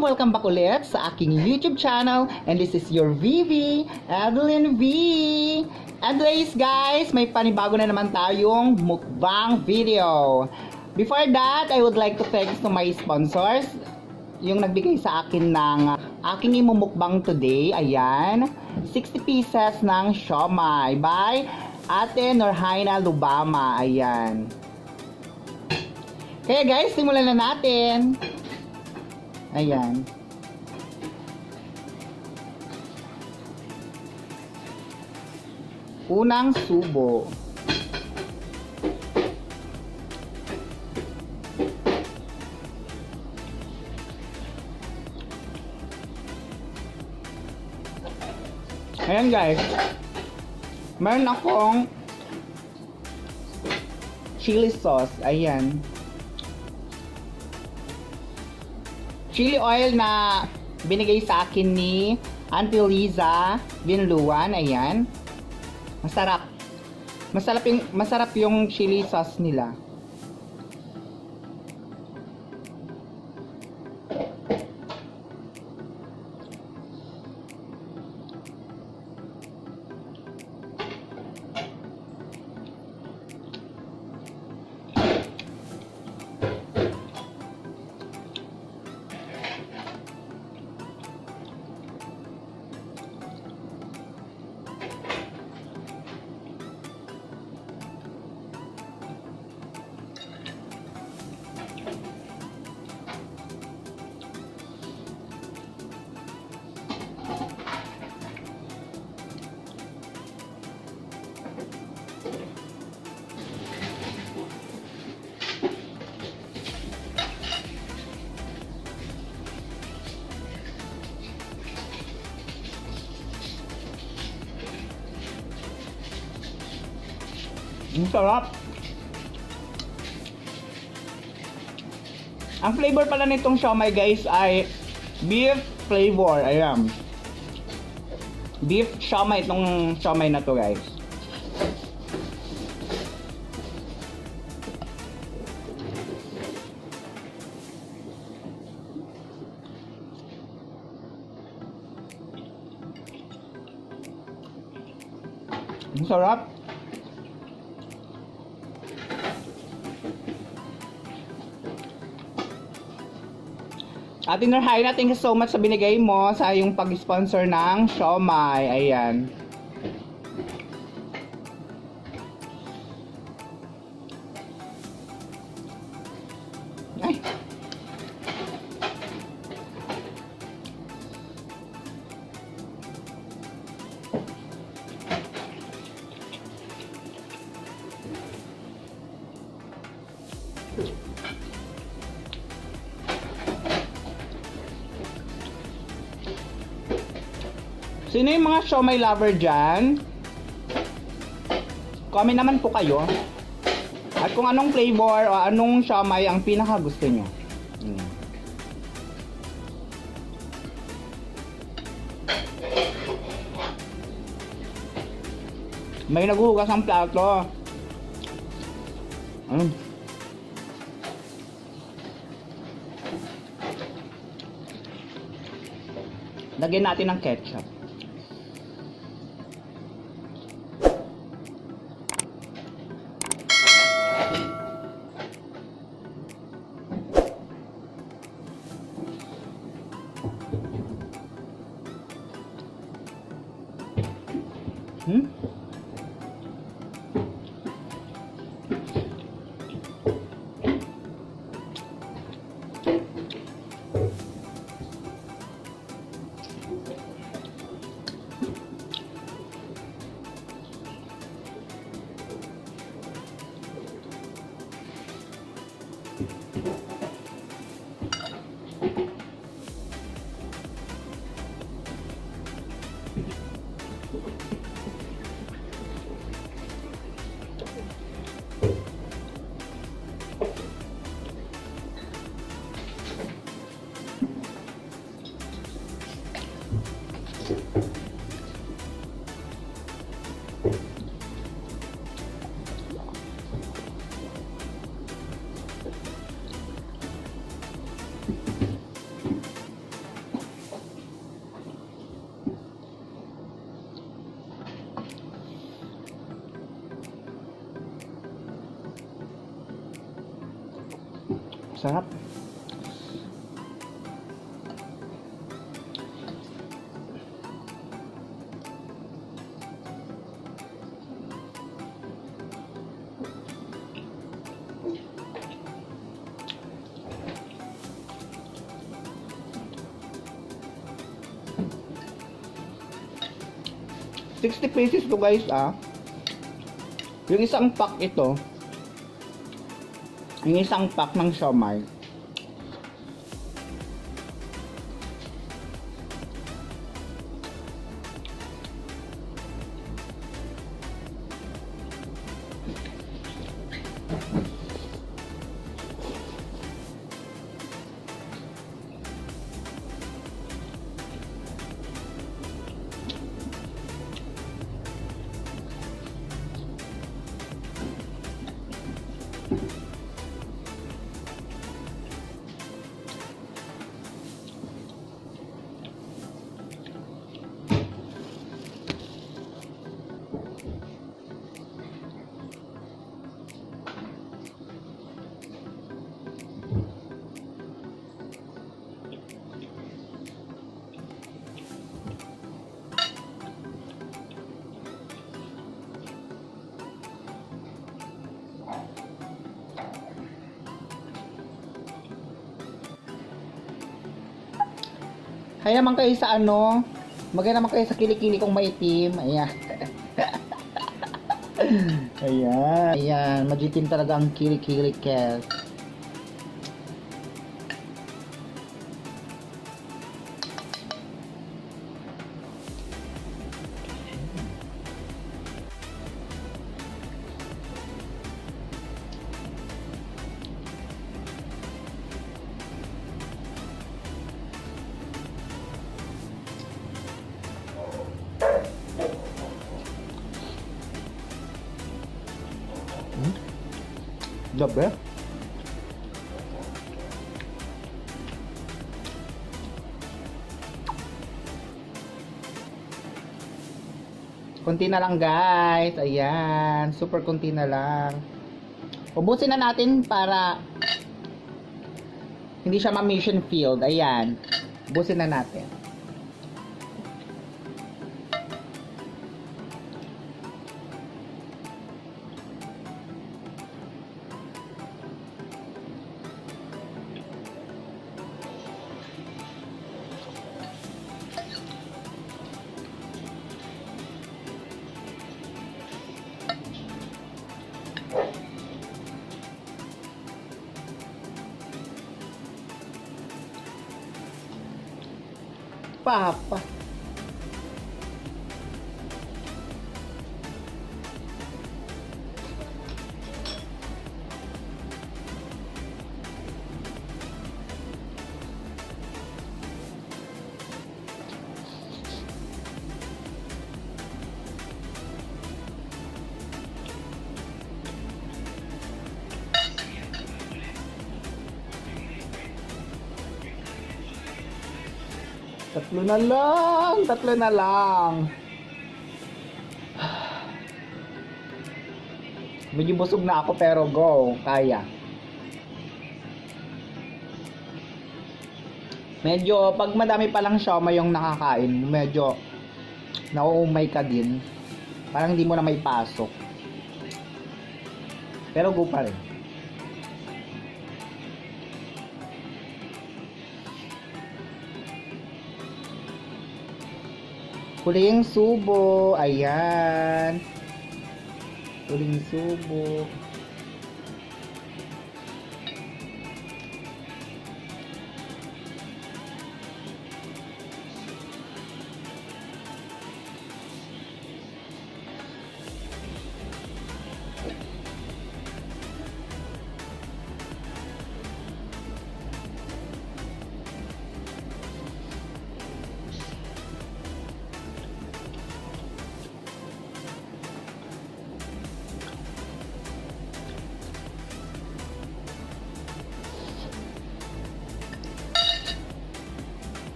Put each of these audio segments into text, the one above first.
welcome back ulit sa aking YouTube channel. And this is your VV, Edylyne V. And guys, may panibago na naman tayong mukbang video. Before that, I would like to thank to my sponsors. Yung nagbigay sa akin ng aking imumukbang today. Ayan, 60 pieces ng siomai by Ate Norhaina Lubama. Ayan. Kaya guys, simulan na natin. Ayan. Unang subo. Ayan guys. Meron akong chili sauce. Ayan. Chili oil na binigay sa akin ni Auntie Liza Binluan. Ayan. Masarap. Masarap yung chili sauce nila. Ang sarap. Ang flavor pala nitong siomai guys ay beef flavor. Ayan. Beef siomai itong siomai na to guys. Ang sarap. Ate Norhaina, thank you so much sa binigay mo sa yung pag-sponsor ng siomai. Ayan. Ay. Sino yung mga siomai lover dyan? Comment naman po kayo. At kung anong flavor o anong siomai ang pinaka gusto nyo. May naghuhugas ang plato. Lagyan natin ng ketchup. Sarap. ₱60 to guys ah. Yung isang pack ito. Yung isang pack ng siomai. Kaya naman kayo sa ano, maganda naman kayo sa kilikili kong maitim. Ayan. Ayan. Ayan, magitim talaga ang kilikili kes. Gabi. Kunti na lang guys. Ayan. Super kunti na lang. Ubusin na natin para hindi siya ma-mission field. Ayan. Ubusin na natin. Papa. Tatlo na lang, tatlo na lang. Medyo busog na ako pero go, kaya. Medyo pag madami pa lang siomai yung nakakain, medyo nauumay ka din. Parang hindi mo na may pasok. Pero go pa rin. Huling subo. Ayan. Huling subo.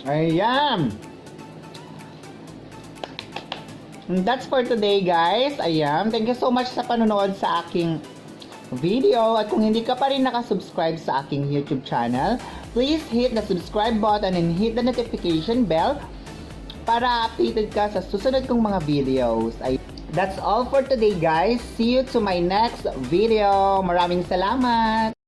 Ayan. And that's for today, guys. Ayan. Thank you so much sa panonood sa aking video. At kung hindi ka pa rin nakasubscribe sa aking YouTube channel, please hit the subscribe button and hit the notification bell para updated ka sa susunod kong mga videos. That's all for today, guys. See you to my next video. Maraming salamat!